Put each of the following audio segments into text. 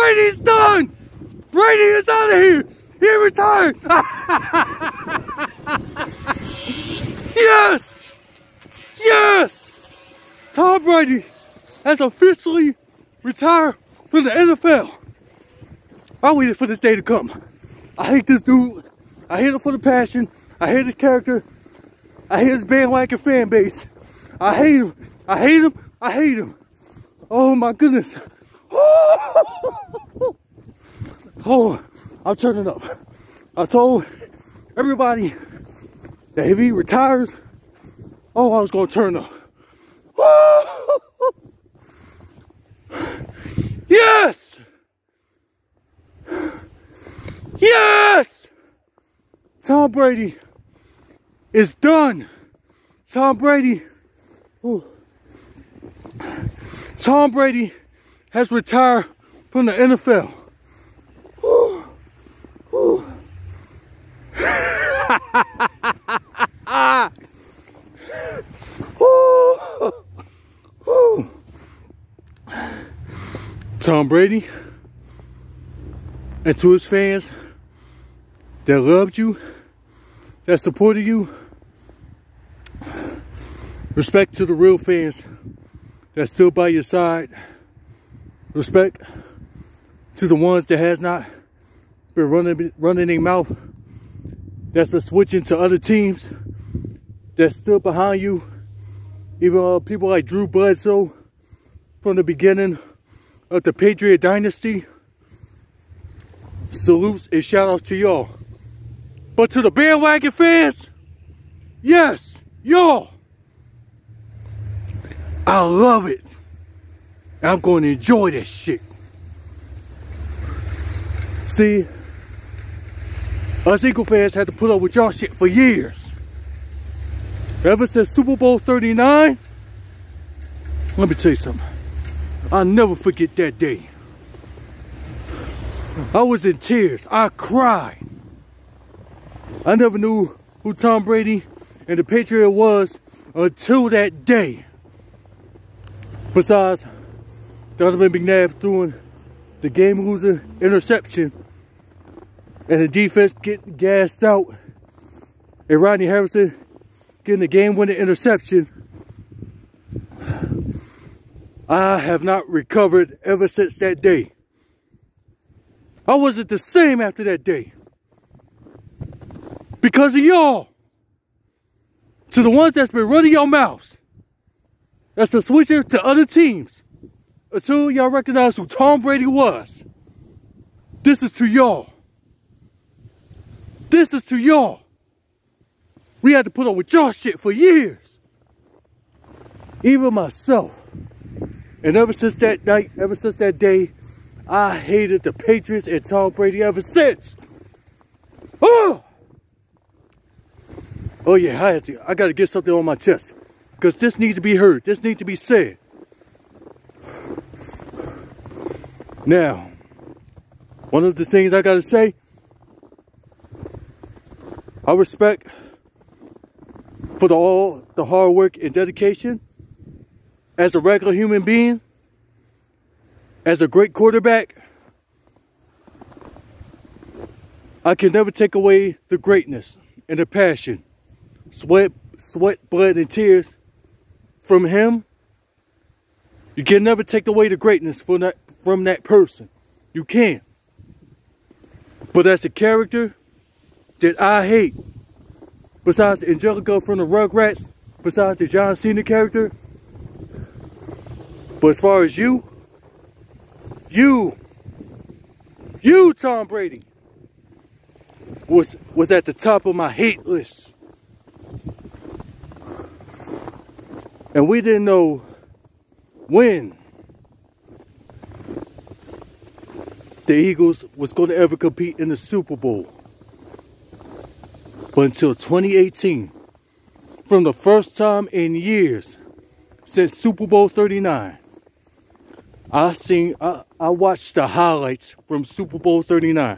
Brady's done! Brady is out of here! He retired! Yes! Yes! Tom Brady has officially retired from the NFL. I waited for this day to come. I hate this dude. I hate him for the passion. I hate his character. I hate his bandwagon fan base. I hate him. I hate him. I hate him. Oh my goodness. Oh, I'm turning up. I told everybody that if he retires, oh, I was going to turn up. Yes! Yes! Tom Brady is done. Tom Brady. Ooh. Tom Brady has retired from the NFL. Ooh. Ooh. Tom Brady, and to his fans that loved you, that supported you, respect to the real fans that stood by your side, respect to the ones that has not been running their mouth, that's been switching to other teams, that stood behind you, even people like Drew Bledsoe from the beginning of the Patriot Dynasty. Salutes and shout out to y'all. But to the bandwagon fans, yes, y'all, I love it. I'm going to enjoy this shit. See, us Eagle fans had to put up with y'all shit for years. Ever since Super Bowl 39, let me tell you something. I'll never forget that day. I was in tears. I cried. I never knew who Tom Brady and the Patriot was until that day. Besides, Donovan McNabb throwing the game-losing interception and the defense getting gassed out, and Rodney Harrison getting the game-winning interception. I have not recovered ever since that day. I wasn't the same after that day. Because of y'all. To the ones that's been running your mouths, that's been switching to other teams, until y'all recognize who Tom Brady was. This is to y'all. This is to y'all. We had to put up with y'all shit for years. Even myself. And ever since that night, ever since that day, I hated the Patriots and Tom Brady ever since. Oh! Oh yeah, I gotta get something on my chest. Because this needs to be heard. This needs to be said. Now, one of the things I gotta say, I respect for all the hard work and dedication as a regular human being, as a great quarterback. I can never take away the greatness and the passion, sweat, blood, and tears from him. You can never take away the greatness from that person. You can't. But as a character that I hate, besides Angelica from the Rugrats, besides the John Cena character, but as far as you, Tom Brady, was at the top of my hate list. And we didn't know when the Eagles was going to ever compete in the Super Bowl. But until 2018, from the first time in years since Super Bowl 39, I watched the highlights from Super Bowl 39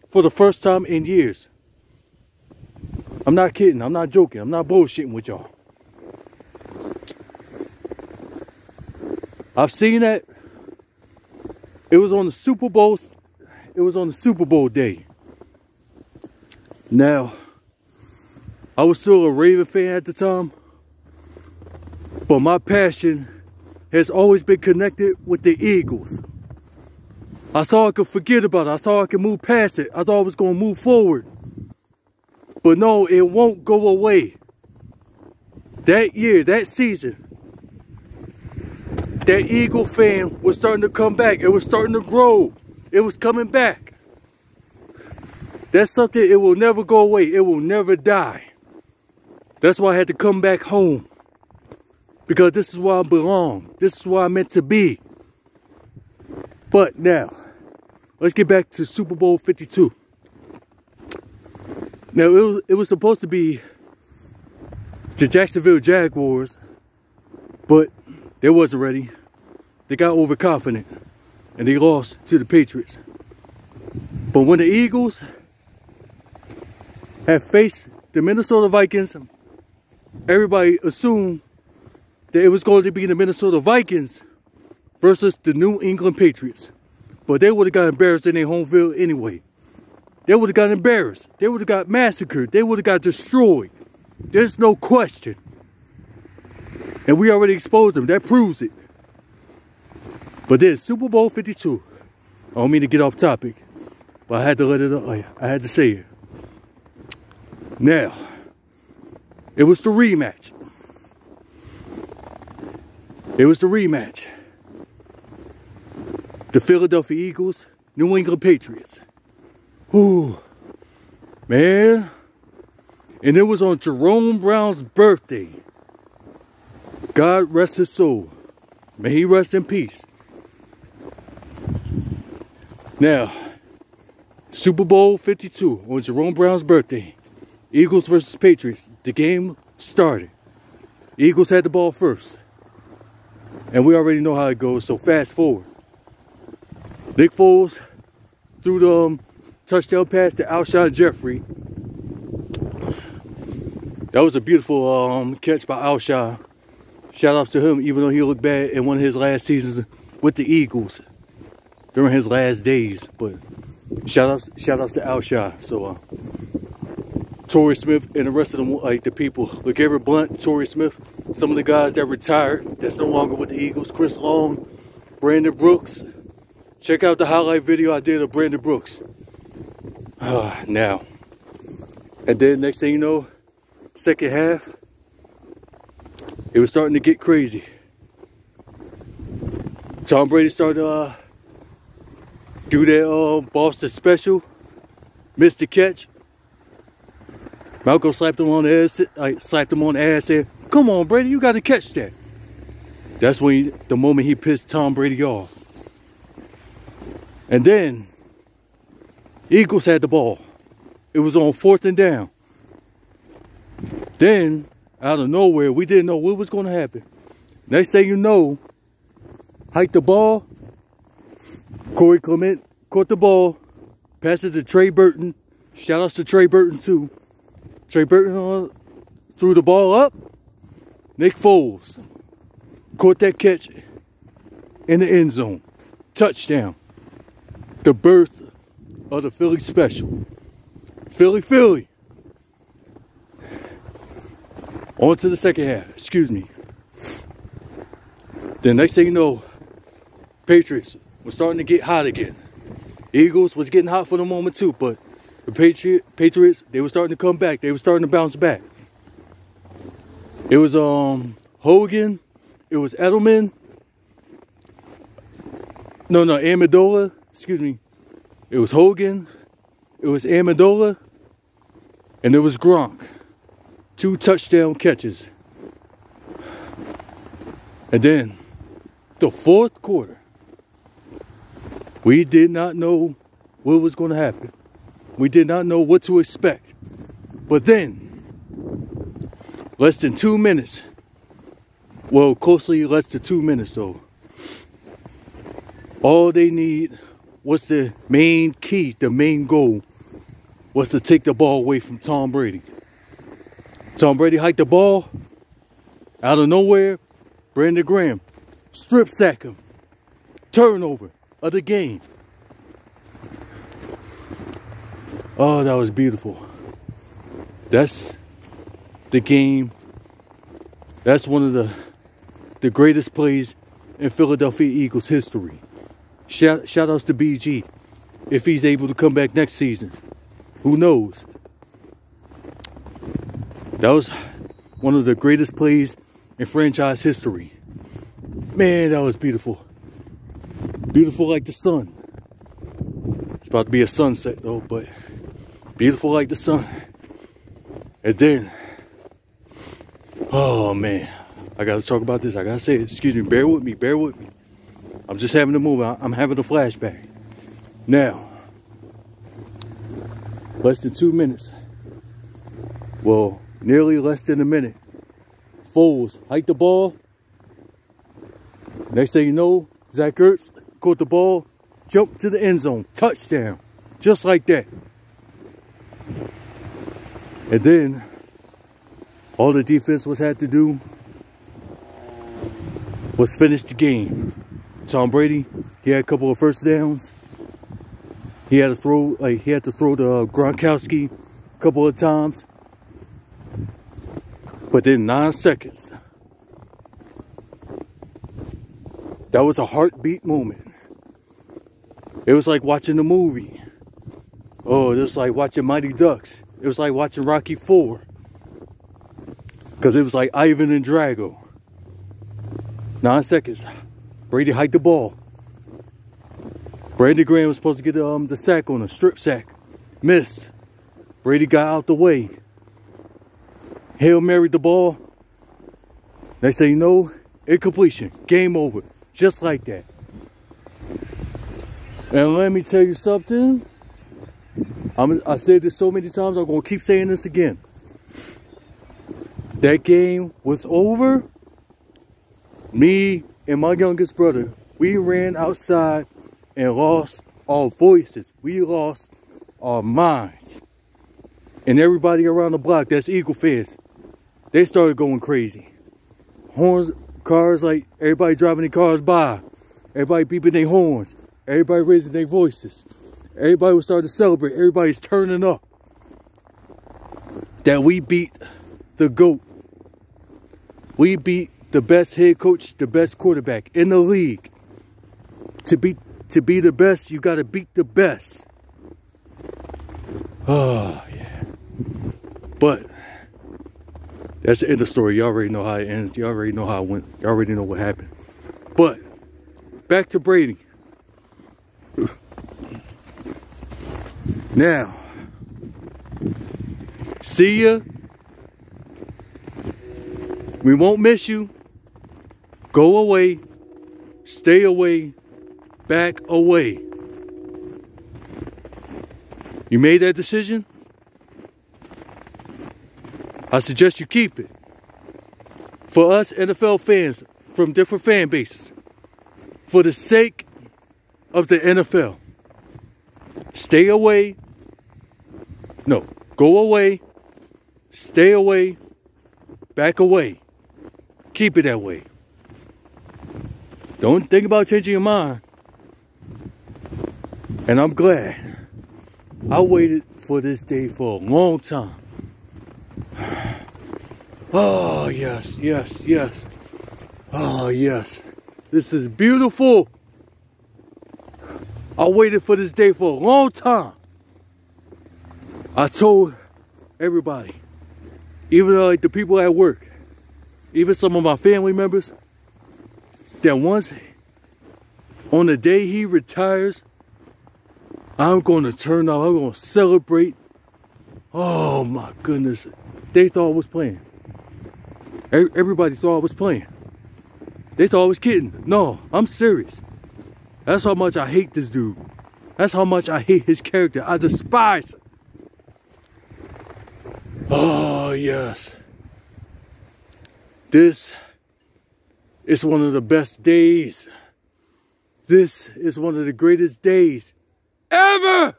for the first time in years. I'm not kidding. I'm not joking. I'm not bullshitting with y'all. I've seen that It was on the Super Bowl. It was on the Super Bowl day. Now, I was still a Raven fan at the time, but my passion has always been connected with the Eagles. I thought I could forget about it. I thought I could move past it. I thought I was going to move forward. But no, it won't go away. That year, that season, that Eagle fan was starting to come back. It was starting to grow. It was coming back. That's something, it will never go away. It will never die. That's why I had to come back home. Because this is where I belong. This is where I'm meant to be. But now, let's get back to Super Bowl 52. Now, it was supposed to be the Jacksonville Jaguars, but they wasn't ready. They got overconfident, and they lost to the Patriots. But when the Eagles had faced the Minnesota Vikings, everybody assumed that it was going to be the Minnesota Vikings versus the New England Patriots. But they would have got embarrassed in their home field anyway. They would have got embarrassed. They would have got massacred. They would have got destroyed. There's no question. And we already exposed them. That proves it. But then Super Bowl 52. I don't mean to get off topic, but I had to let it up. I had to say it. Now, it was the rematch. It was the rematch. The Philadelphia Eagles, New England Patriots. Ooh, man. And it was on Jerome Brown's birthday. God rest his soul. May he rest in peace. Now, Super Bowl 52 on Jerome Brown's birthday. Eagles versus Patriots. The game started. Eagles had the ball first. And we already know how it goes, so fast forward. Nick Foles threw the touchdown pass to Alshon Jeffrey. That was a beautiful catch by Alshon. Shout out to him, even though he looked bad in one of his last seasons with the Eagles during his last days. But shout outs to Alshon. So Torrey Smith and the rest of them, like the people, LeGarrette Blount, Torrey Smith, some of the guys that retired, that's no longer with the Eagles, Chris Long, Brandon Brooks. Check out the highlight video I did of Brandon Brooks. Now, and then next thing you know, second half, it was starting to get crazy. Tom Brady started to do that Boston special, missed the catch. Malcolm slapped him on the ass, said, "Come on, Brady, you got to catch that." That's when the moment he pissed Tom Brady off. And then, Eagles had the ball. It was on 4th and down. Then, out of nowhere, we didn't know what was going to happen. Next thing you know, hiked the ball. Corey Clement caught the ball, passed it to Trey Burton. Shout outs to Trey Burton too. Trey Burton threw the ball up. Nick Foles caught that catch in the end zone. Touchdown. The birth of the Philly special. Philly. On to the second half. Excuse me. The next thing you know, Patriots were starting to get hot again. Eagles was getting hot for the moment too, but the Patriots, they were starting to come back. They were starting to bounce back. It was Hogan. It was Edelman. No, Amendola. Excuse me. It was Hogan. It was Amendola. And it was Gronk. 2 touchdown catches. And then, the fourth quarter, we did not know what was going to happen. We did not know what to expect. But then, less than 2 minutes, well, closely less than 2 minutes though, all they need was the main key, the main goal, was to take the ball away from Tom Brady. Tom Brady hiked the ball. Out of nowhere, Brandon Graham strip sack him. Turnover. of the game. Oh, that was beautiful. That's the game. That's one of the greatest plays in Philadelphia Eagles history. Shout outs to BG. If he's able to come back next season. Who knows? That was one of the greatest plays in franchise history. Man, that was beautiful. Beautiful like the sun. It's about to be a sunset though, but beautiful like the sun. And then, oh man, I gotta talk about this. I gotta say it. Excuse me, bear with me, bear with me. I'm just having a moment. I'm having a flashback. Now, less than 2 minutes. Well, nearly less than a minute. Foles hike the ball. Next thing you know, Zach Ertz caught the ball, jumped to the end zone, touchdown, just like that. And then all the defense had to do was finish the game. Tom Brady, he had a couple of first downs. He had to throw, to Gronkowski a couple of times. But then 9 seconds. That was a heartbeat moment. It was like watching a movie. Oh, it was like watching Mighty Ducks. It was like watching Rocky IV. Because it was like Ivan and Drago. 9 seconds. Brady hiked the ball. Brandon Graham was supposed to get the sack on a strip sack. Missed. Brady got out the way. Hail Mary the ball. Next thing you know, incompletion. Game over. Just like that. And let me tell you something. I said this so many times, I'm going to keep saying this again. That game was over. Me and my youngest brother, we ran outside and lost our voices. We lost our minds. And everybody around the block, that's Eagle fans, they started going crazy. Horns, cars, like everybody driving their cars by. Everybody beeping their horns. Everybody raising their voices. Everybody was starting to celebrate. Everybody's turning up. That we beat the GOAT. We beat the best head coach, the best quarterback in the league. To be the best, you got to beat the best. Oh, yeah. But that's the end of the story. Y'all already know how it ends. Y'all already know how it went. Y'all already know what happened. But back to Brady. Now, see ya. We won't miss you. Go away. Stay away. Back away. You made that decision? I suggest you keep it. For us NFL fans from different fan bases, for the sake of the NFL, stay away. No, go away. Stay away. Back away. Keep it that way. Don't think about changing your mind. And I'm glad. I waited for this day for a long time. Oh, yes, yes, yes. Oh, yes. This is beautiful. I waited for this day for a long time. I told everybody, even like the people at work, even some of my family members, that once on the day he retires, I'm going to turn up. I'm going to celebrate. Oh my goodness. They thought I was playing. Everybody thought I was playing. They thought I was kidding. No, I'm serious. That's how much I hate this dude. That's how much I hate his character. I despise him. Oh, yes. This is one of the best days. This is one of the greatest days ever.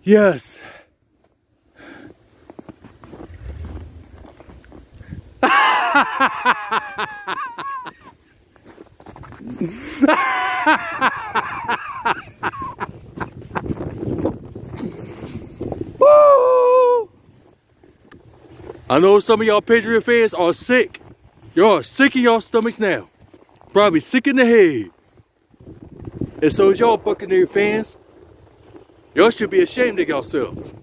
Yes. Woo! I know some of y'all Patriot fans are sick. Y'all are sick in y'all stomachs now. Probably sick in the head. And so is y'all Buccaneer fans. Y'all should be ashamed of yourselves.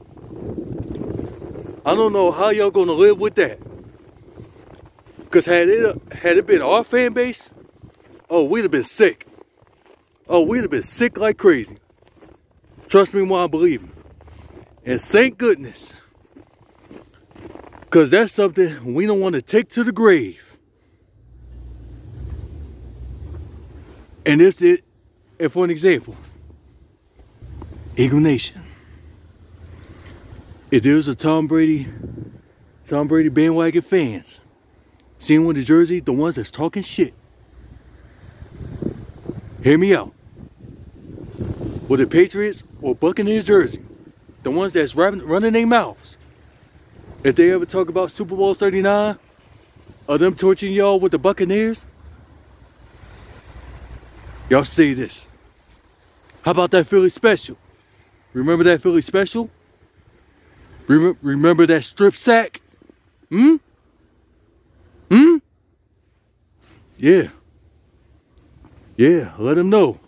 I don't know how y'all gonna live with that. Cause had it been our fan base, oh, we'd have been sick. Oh, we'd have been sick like crazy. Trust me when I believe it. And thank goodness. Cause that's something we don't want to take to the grave. And this it. And for an example, Eagle Nation. If there's a Tom Brady bandwagon fans, seeing with the jersey, the ones that's talking shit, hear me out. With the Patriots or Buccaneers jersey, the ones that's running their mouths, if they ever talk about Super Bowl 39, or them torching y'all with the Buccaneers, y'all say this. How about that Philly special? Remember that Philly special? Remember that strip sack? Yeah. Yeah, let them know.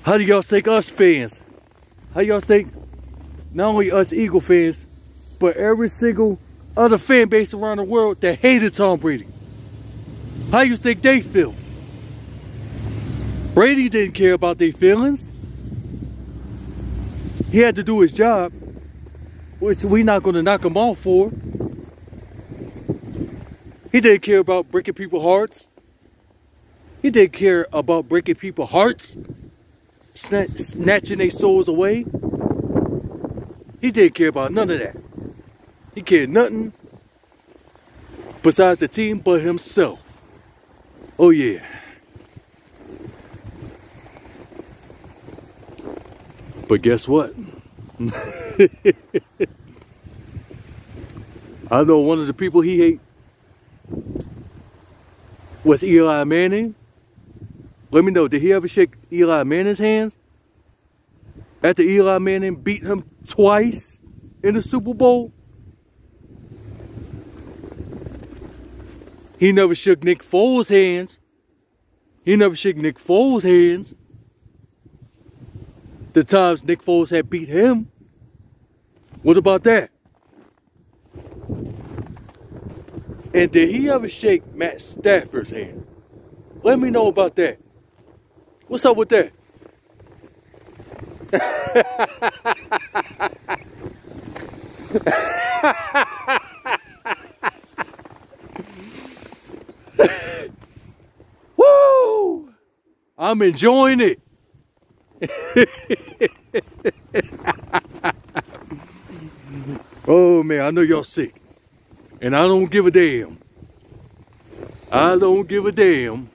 How do y'all think us fans? How y'all think not only us Eagle fans, but every single other fan base around the world that hated Tom Brady? How you think they feel? Brady didn't care about their feelings. He had to do his job, which we're not going to knock him off for. He didn't care about breaking people's hearts. He didn't care about breaking people's hearts, snatching their souls away. He didn't care about none of that. He cared nothing besides the team but himself. Oh yeah. But guess what? I know one of the people he hates was Eli Manning. Let me know, did he ever shake Eli Manning's hands? After Eli Manning beat him twice in the Super Bowl? He never shook Nick Foles' hands. He never shook Nick Foles' hands. The times Nick Foles had beat him. What about that? And did he ever shake Matt Stafford's hand? Let me know about that. What's up with that? Woo! I'm enjoying it. Oh man, I know y'all sick. And I don't give a damn. I don't give a damn.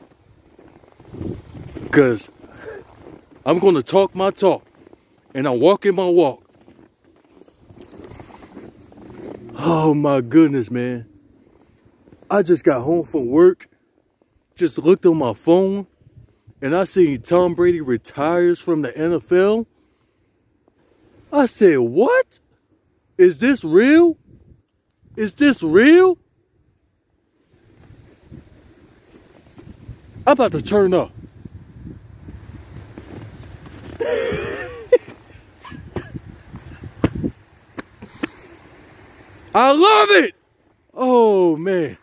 Because I'm going to talk my talk. And I'm walking my walk. Oh my goodness, man. I just got home from work. Just looked on my phone. And I seen Tom Brady retires from the NFL. I said, what? Is this real? Is this real? I'm about to turn up. I love it. Oh, man.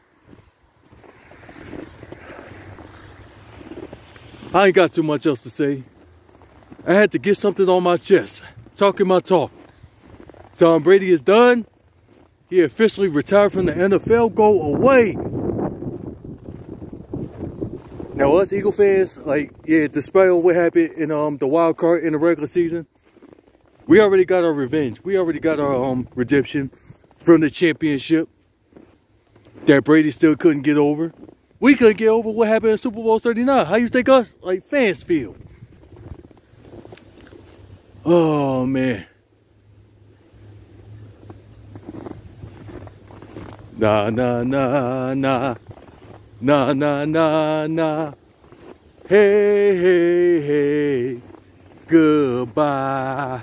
I ain't got too much else to say. I had to get something on my chest. Talking my talk. Tom Brady is done. He officially retired from the NFL. Go away. Now us Eagle fans, like, yeah, despite what happened in the wild card in the regular season, we already got our revenge. We already got our redemption from the championship that Brady still couldn't get over. We couldn't get over what happened in Super Bowl 39. How you think us, like, fans feel? Oh, man. Nah, nah, nah, nah. Na na na na. Hey, hey, hey. Goodbye.